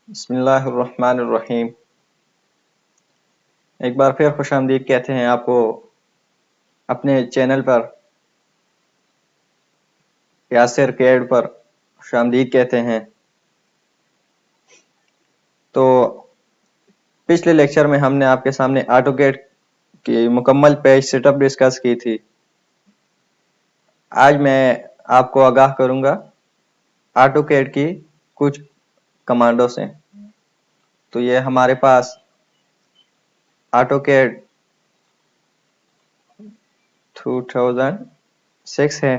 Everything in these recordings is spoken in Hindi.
बिस्मिल्लाहिर्रहमानिर्रहीम। एक बार फिर खुशामदीद कहते हैं आपको अपने चैनल पर, यासिर कैड पर खुशामदीद कहते हैं। तो पिछले लेक्चर में हमने आपके सामने ऑटोकैड की मुकम्मल पेज सेटअप डिस्कस की थी। आज मैं आपको आगाह करूंगा ऑटोकैड की कुछ कमांडों से। तो ये हमारे पास ऑटोकैड 2006 है।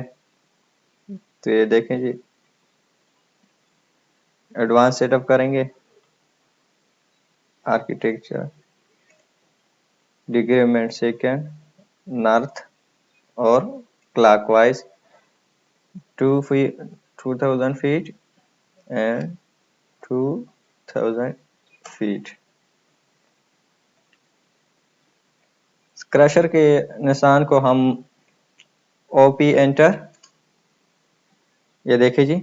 तो ये देखें जी, एडवांस सेटअप करेंगे, आर्किटेक्चर, डिक्रीमेंट सेकेंड, नॉर्थ और clockwise 2000 feet and 2000 feet. Crusher के निशान को हम ओपी एंटर, ये देखिए जी,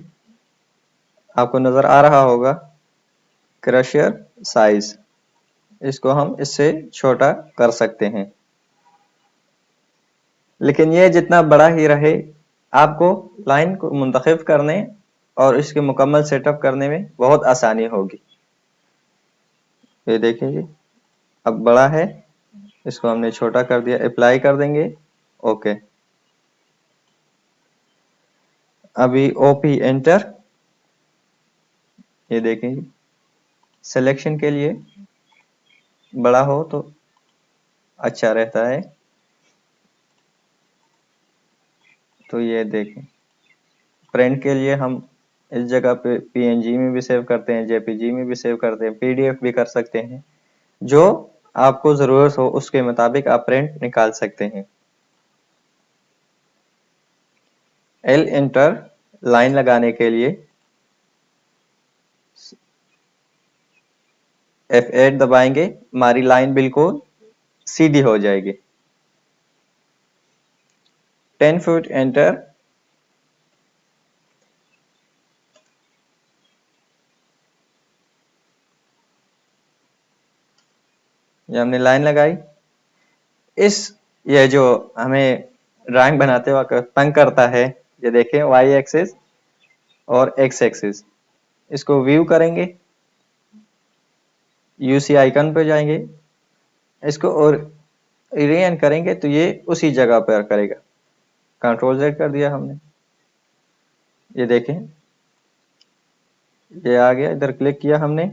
आपको नजर आ रहा होगा क्रशर साइज, इसको हम इससे छोटा कर सकते हैं, लेकिन ये जितना बड़ा ही रहे आपको लाइन को मुंतखब करने और इसके मुकम्मल सेटअप करने में बहुत आसानी होगी। ये देखिए जी, अब बड़ा है, इसको हमने छोटा कर दिया, अप्लाई कर देंगे, ओके। अभी ओपी एंटर, ये देखें, सिलेक्शन के लिए बड़ा हो तो अच्छा रहता है। तो ये देखें, प्रिंट के लिए हम इस जगह पे पीएनजी में भी सेव करते हैं, जेपीजी में भी सेव करते हैं, पीडीएफ भी कर सकते हैं। जो आपको जरूरत हो उसके मुताबिक आप प्रिंट निकाल सकते हैं। एल एंटर, लाइन लगाने के लिए F8 दबाएंगे, हमारी लाइन बिल्कुल सीधी हो जाएगी। 10 फुट एंटर, ये हमने लाइन लगाई। ये जो हमें ड्राइंग बनाते वक्त तंग करता है, ये देखें, वाई एक्सिस और एक्स एक्सिस, इसको व्यू करेंगे, यूसी आइकन पे जाएंगे, इसको और रीएन करेंगे तो ये उसी जगह पर करेगा। कंट्रोल जेड कर दिया हमने, ये देखें, ये आ गया, इधर क्लिक किया हमने,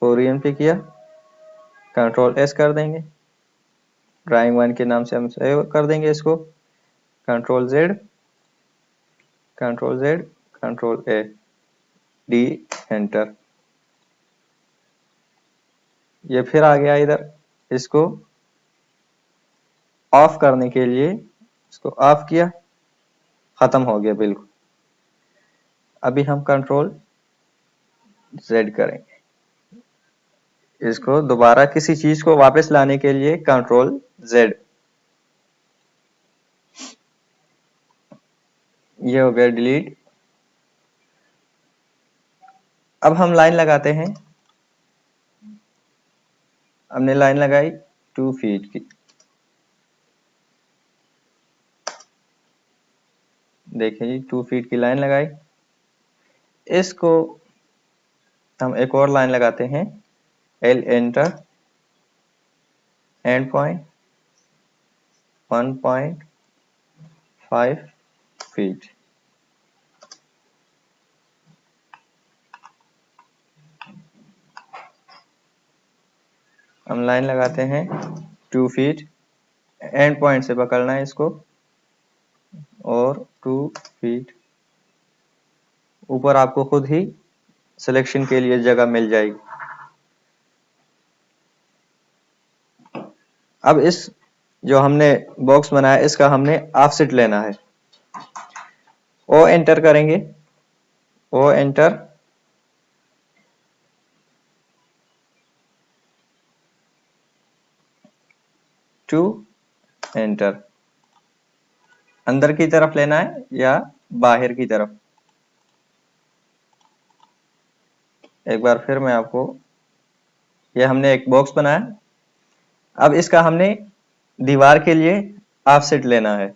ओरियन पे किया, कंट्रोल एस कर देंगे, ड्राइंग 1 के नाम से हम सेव कर देंगे इसको, control Z, control Z, control ए, डी एंटर, ये फिर आ गया इधर। इसको ऑफ करने के लिए इसको ऑफ किया, खत्म हो गया बिल्कुल। अभी हम कंट्रोल जेड करेंगे, इसको दोबारा किसी चीज को वापस लाने के लिए कंट्रोल जेड, ये हो गया डिलीट। अब हम लाइन लगाते हैं, हमने लाइन लगाई 2 फीट की, देखिए जी, 2 फीट की लाइन लगाई। इसको हम एक और लाइन लगाते हैं, L enter, and point 1.5 feet, हम लाइन लगाते हैं 2 फीट, एंड पॉइंट से पकड़ना है इसको, और 2 फीट ऊपर आपको खुद ही सिलेक्शन के लिए जगह मिल जाएगी। अब इस जो हमने बॉक्स बनाया इसका हमने ऑफसेट लेना है, ओ एंटर करेंगे, ओ एंटर, टू एंटर, अंदर की तरफ लेना है या बाहर की तरफ, एक बार फिर मैं आपको, ये हमने एक बॉक्स बनाया। अब इसका हमने दीवार के लिए ऑफसेट लेना है।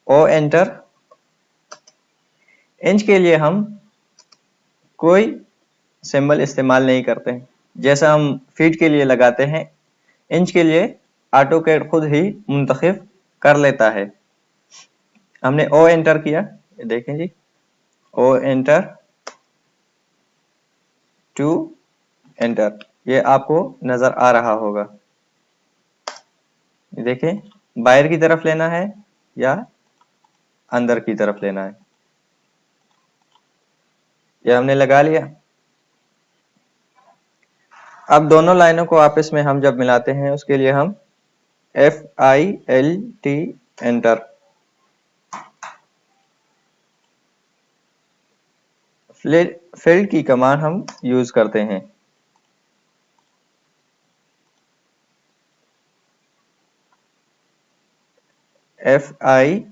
ओ एंटर। इंच के लिए हम कोई सिंबल इस्तेमाल नहीं करते हैं, जैसा हम फीट के लिए लगाते हैं। इंच के लिए ऑटोकैड खुद ही मुंतखब कर लेता है। हमने ओ एंटर किया, देखें जी, ओ एंटर, टू एंटर, ये आपको नजर आ रहा होगा। देखें, बाहर की तरफ लेना है या अंदर की तरफ लेना है। ये हमने लगा लिया। अब दोनों लाइनों को आपस में हम जब मिलाते हैं, उसके लिए हम FILT एंटर। फिल्ड की कमांड हम यूज करते हैं। FILET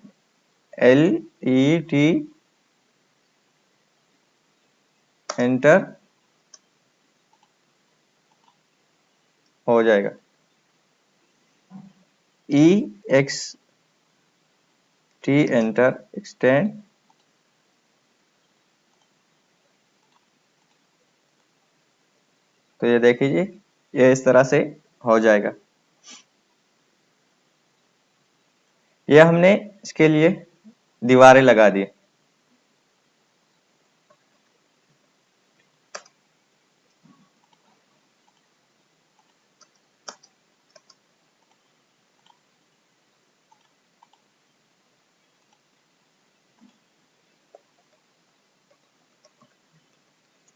एंटर हो जाएगा। EXT enter, extend. तो ये देखिए, ये इस तरह से हो जाएगा। ये हमने इसके लिए दीवारें लगा दी।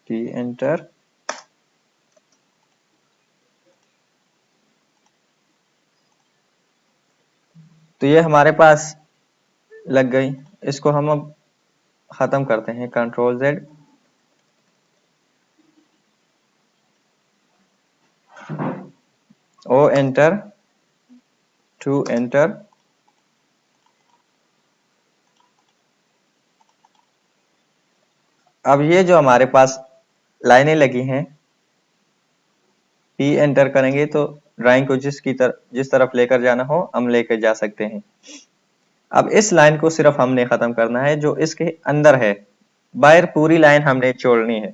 T enter. तो ये हमारे पास लग गई। इसको हम अब खत्म करते हैं, Ctrl+Z। O enter, two enter. अब ये जो हमारे पास लाइनें लगी हैं, P एंटर करेंगे तो ड्राइंग को जिस तरफ लेकर जाना हो हम लेकर जा सकते हैं। अब इस लाइन को सिर्फ हमने खत्म करना है जो इसके अंदर है, बाहर पूरी लाइन हमने छोड़नी है।